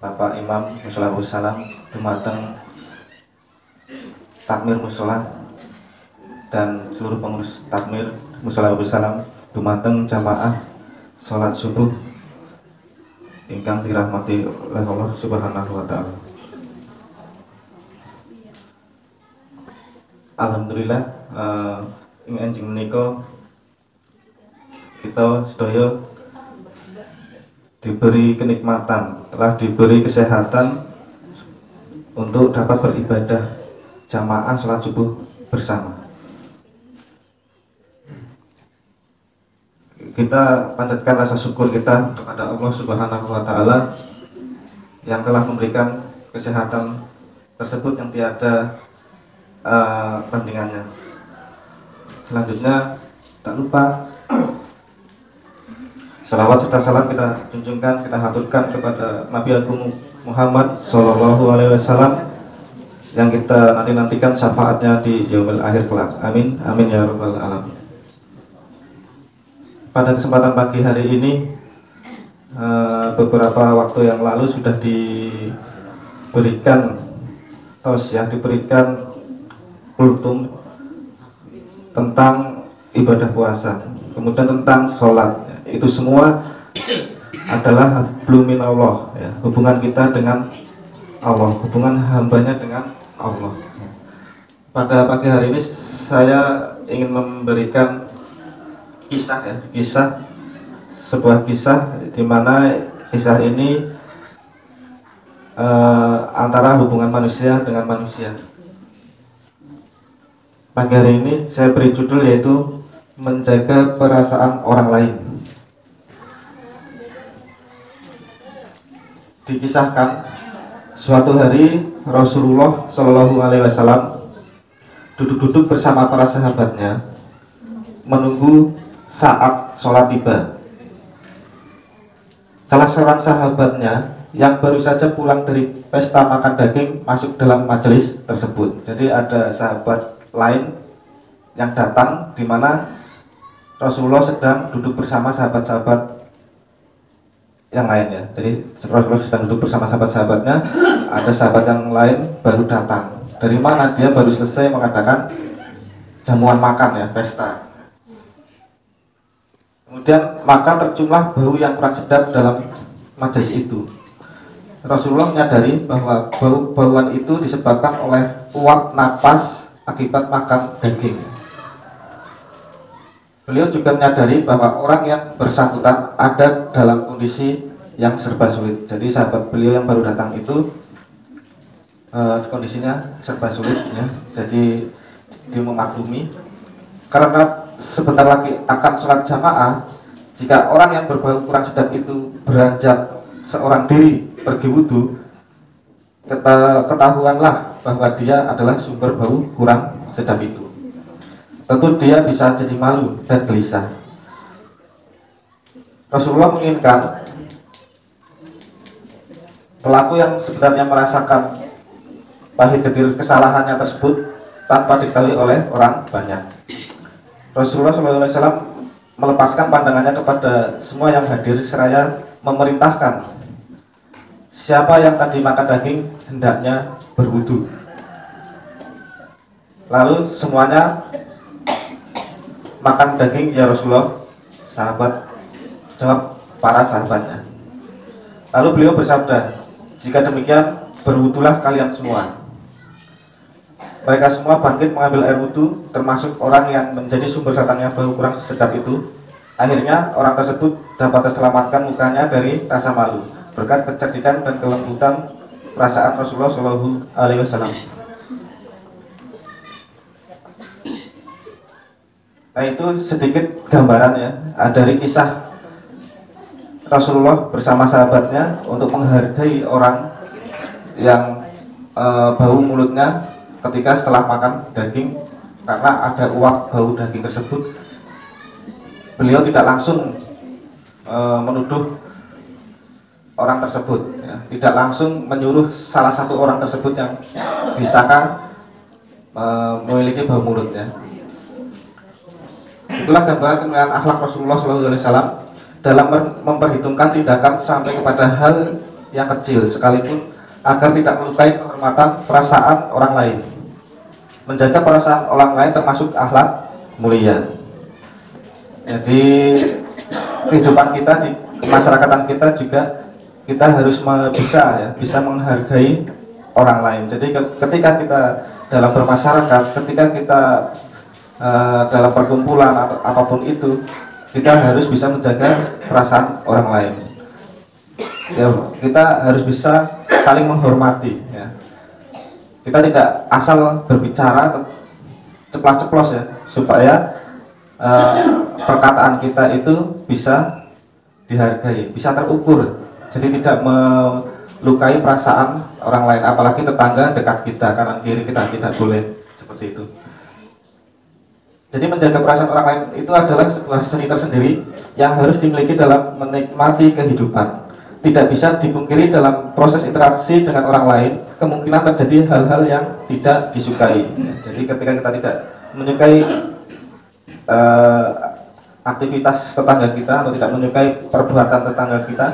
Bapak Imam Mushola Salam dumateng takmir mushola dan seluruh pengurus takmir Mushola Salam dumateng jamaah sholat subuh ingkang dirahmati oleh Allah Subhanahu wa taala. Alhamdulillah enjing menika kita sedaya diberi kenikmatan, telah diberi kesehatan untuk dapat beribadah jamaah sholat subuh bersama. Kita panjatkan rasa syukur kita kepada Allah Subhanahu wa taala yang telah memberikan kesehatan tersebut yang tiada bandingannya. Selanjutnya tak lupa salawat serta salam kita junjungkan, kita haturkan kepada Nabi Agung Muhammad Sallallahu Alaihi Wasallam yang kita nantikan syafaatnya di yaumil akhir kelak. Amin, amin ya rabbal alamin. Pada kesempatan pagi hari ini, beberapa waktu yang lalu sudah diberikan diberikan kultum tentang ibadah puasa, kemudian tentang sholat. Itu semua adalah hablum minallah, ya, hubungan kita dengan Allah, hubungan hambanya dengan Allah. Pada pagi hari ini saya ingin memberikan sebuah kisah di mana kisah ini antara hubungan manusia dengan manusia. Pagi hari ini saya beri judul yaitu menjaga perasaan orang lain. Dikisahkan suatu hari Rasulullah Shallallahu Alaihi Wasallam duduk-duduk bersama para sahabatnya menunggu saat sholat tiba. Salah seorang sahabatnya yang baru saja pulang dari pesta makan daging masuk dalam majelis tersebut. Jadi ada sahabat lain yang datang di mana Rasulullah sedang duduk bersama sahabat-sahabat yang lainnya. Jadi Rasulullah sedang duduk bersama sahabat-sahabatnya, ada sahabat yang lain baru datang. Dari mana? Dia baru selesai mengadakan jamuan makan, ya, pesta. Kemudian maka terciumlah bau yang kurang sedap dalam majelis itu. Rasulullah menyadari bahwa bau-bauan itu disebabkan oleh uap napas akibat makan daging. Beliau juga menyadari bahwa orang yang bersangkutan ada dalam kondisi yang serba sulit. Jadi sahabat beliau yang baru datang itu kondisinya serba sulit, ya. Jadi dia memaklumi karena sebentar lagi akan sholat jamaah. Jika orang yang berbau kurang sedap itu beranjak seorang diri pergi wudhu, ketahuanlah bahwa dia adalah sumber bau kurang sedap itu. Tentu dia bisa jadi malu dan gelisah. Rasulullah menginginkan pelaku yang sebenarnya merasakan pahit getir kesalahannya tersebut tanpa diketahui oleh orang banyak. Rasulullah SAW melepaskan pandangannya kepada semua yang hadir seraya memerintahkan siapa yang tadi makan daging hendaknya berwudu. Lalu semuanya makan daging, ya Rasulullah. Sahabat jawab para sahabatnya. Lalu beliau bersabda, jika demikian berwudulah kalian semua. Mereka semua bangkit mengambil air wudu, termasuk orang yang menjadi sumber datangnya bau kurang sedap itu. Akhirnya orang tersebut dapat terselamatkan mukanya dari rasa malu berkat kecerdikan dan kelembutan perasaan Rasulullah Shallallahu Alaihi Wasallam. Nah, itu sedikit gambaran, ya, dari kisah Rasulullah bersama sahabatnya untuk menghargai orang yang bau mulutnya ketika setelah makan daging, karena ada uap bau daging tersebut. Beliau tidak langsung menuduh orang tersebut, ya, tidak langsung menyuruh salah satu orang tersebut yang disangka memiliki bau mulut, ya. Itulah gambaran kemuliaan akhlak Rasulullah SAW dalam memperhitungkan tindakan sampai kepada hal yang kecil sekalipun, agar tidak melukai kehormatan perasaan orang lain. Menjaga perasaan orang lain termasuk akhlak mulia. Jadi kehidupan kita di masyarakatan kita juga kita harus bisa menghargai orang lain. Jadi ketika kita dalam bermasyarakat, ketika kita dalam perkumpulan atau apapun itu, kita harus bisa menjaga perasaan orang lain. Ya, kita harus bisa saling menghormati. Ya. Kita tidak asal berbicara ceplas-ceplos ya, supaya perkataan kita itu bisa dihargai, bisa terukur. Jadi tidak melukai perasaan orang lain, apalagi tetangga dekat kita, kanan kiri kita, tidak boleh seperti itu. Jadi menjaga perasaan orang lain itu adalah sebuah seni tersendiri yang harus dimiliki dalam menikmati kehidupan. Tidak bisa dipungkiri dalam proses interaksi dengan orang lain, kemungkinan terjadi hal-hal yang tidak disukai. Jadi ketika kita tidak menyukai aktivitas tetangga kita atau tidak menyukai perbuatan tetangga kita,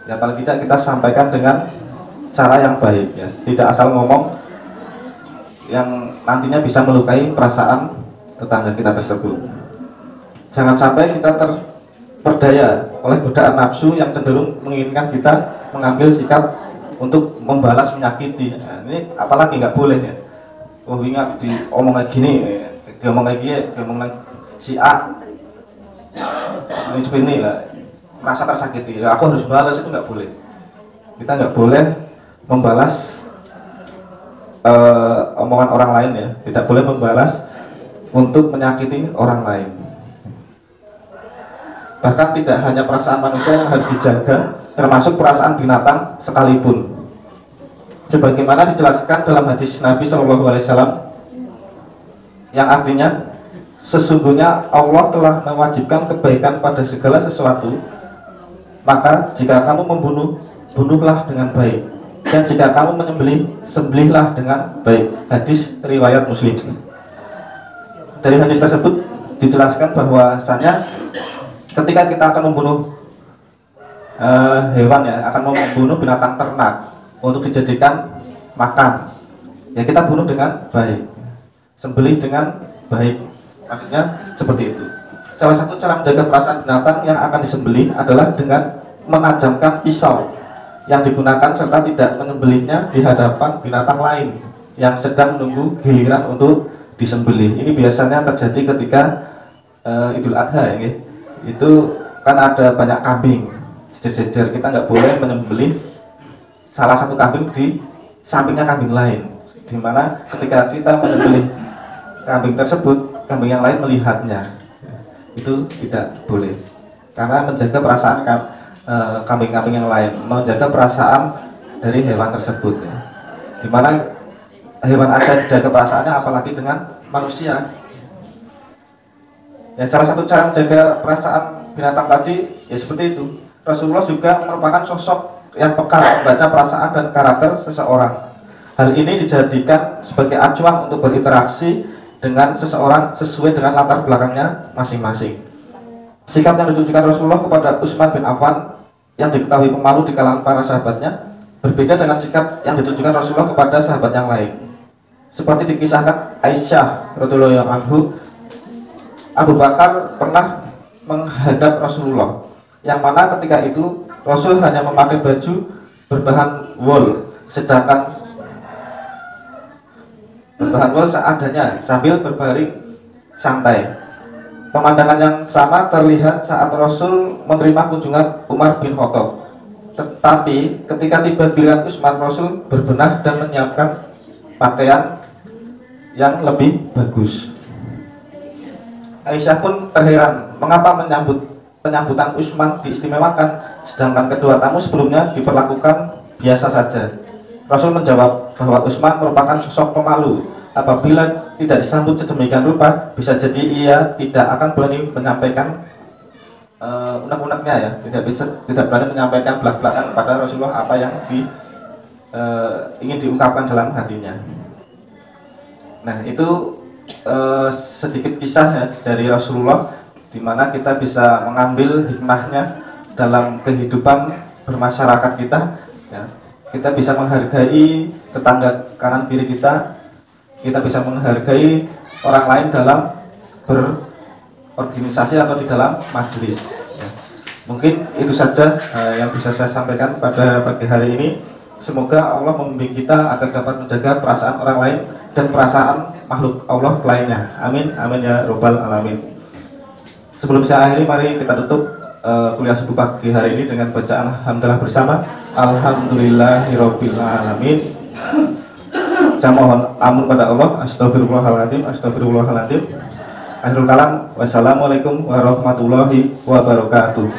ya paling tidak kita sampaikan dengan cara yang baik ya. Tidak asal ngomong yang nantinya bisa melukai perasaan tetangga kita tersebut. Jangan sampai kita terperdaya oleh godaan nafsu yang cenderung menginginkan kita mengambil sikap untuk membalas menyakiti. Nah, ini apalagi nggak boleh ya. Oh ingat diomong kayak gini, diomong kayak gini, diomong si A, ini seperti ini lah, merasa tersakiti. Ya, aku harus balas, itu nggak boleh. Kita nggak boleh membalas omongan orang lain ya. Tidak boleh membalas untuk menyakiti orang lain. Bahkan tidak hanya perasaan manusia yang harus dijaga, termasuk perasaan binatang sekalipun. Sebagaimana dijelaskan dalam hadis Nabi SAW, yang artinya sesungguhnya Allah telah mewajibkan kebaikan pada segala sesuatu, maka jika kamu membunuh, bunuhlah dengan baik, dan jika kamu menyembelih, sembelihlah dengan baik. Hadis riwayat Muslim. Dari hadis tersebut dijelaskan bahwasanya ketika kita akan membunuh hewan ya, akan membunuh binatang ternak untuk dijadikan makan, ya kita bunuh dengan baik, sembelih dengan baik. Maksudnya seperti itu. Salah satu cara menjaga perasaan binatang yang akan disembelih adalah dengan menajamkan pisau yang digunakan serta tidak menyembelihnya di hadapan binatang lain yang sedang menunggu giliran untuk disembelih. Ini biasanya terjadi ketika Idul Adha ya. Itu kan ada banyak kambing jejer-jejer, kita nggak boleh menyembelih salah satu kambing di sampingnya kambing lain, dimana ketika kita menyembelih kambing tersebut, kambing yang lain melihatnya, itu tidak boleh, karena menjaga perasaan kambing-kambing yang lain, menjaga perasaan dari hewan tersebut ya. Dimana hewan ada dijaga perasaannya, apalagi dengan manusia. Ya, salah satu cara menjaga perasaan binatang tadi ya seperti itu. Rasulullah juga merupakan sosok yang peka membaca perasaan dan karakter seseorang. Hal ini dijadikan sebagai acuan untuk berinteraksi dengan seseorang sesuai dengan latar belakangnya masing-masing. Sikap yang ditunjukkan Rasulullah kepada Utsman bin Affan yang diketahui pemalu di kalangan para sahabatnya berbeda dengan sikap yang ditunjukkan Rasulullah kepada sahabat yang lain. Seperti dikisahkan Aisyah radhiyallahu anha, Abu Bakar pernah menghadap Rasulullah, yang mana ketika itu Rasul hanya memakai baju berbahan wol, sedangkan berbahan wol seadanya sambil berbaring santai. Pemandangan yang sama terlihat saat Rasul menerima kunjungan Umar bin Khattab. Tetapi ketika tiba giliran Utsman, Rasul berbenah dan menyiapkan pakaian yang lebih bagus. Aisyah pun terheran mengapa penyambutan Utsman diistimewakan, sedangkan kedua tamu sebelumnya diperlakukan biasa saja. Rasul menjawab bahwa Utsman merupakan sosok pemalu. Apabila tidak disambut sedemikian rupa, bisa jadi ia tidak akan berani menyampaikan unek-uneknya ya, tidak berani menyampaikan belak-belakan kepada Rasulullah apa yang ingin diungkapkan dalam hatinya. Nah, itu sedikit kisah ya dari Rasulullah, di mana kita bisa mengambil hikmahnya dalam kehidupan bermasyarakat kita ya. Kita bisa menghargai tetangga kanan kiri kita bisa menghargai orang lain dalam berorganisasi atau di dalam majelis ya. Mungkin itu saja yang bisa saya sampaikan pada pagi hari ini. Semoga Allah membimbing kita agar dapat menjaga perasaan orang lain dan perasaan makhluk Allah lainnya. Amin, amin ya robbal alamin. Sebelum saya akhiri, mari kita tutup kuliah subuh pagi hari ini dengan bacaan alhamdulillah bersama. Alhamdulillahirabbil alamin. Saya mohon ampun pada Allah. Astagfirullahaladzim, astagfirullahaladzim. Akhirul kalam. Wassalamualaikum warahmatullahi wabarakatuh.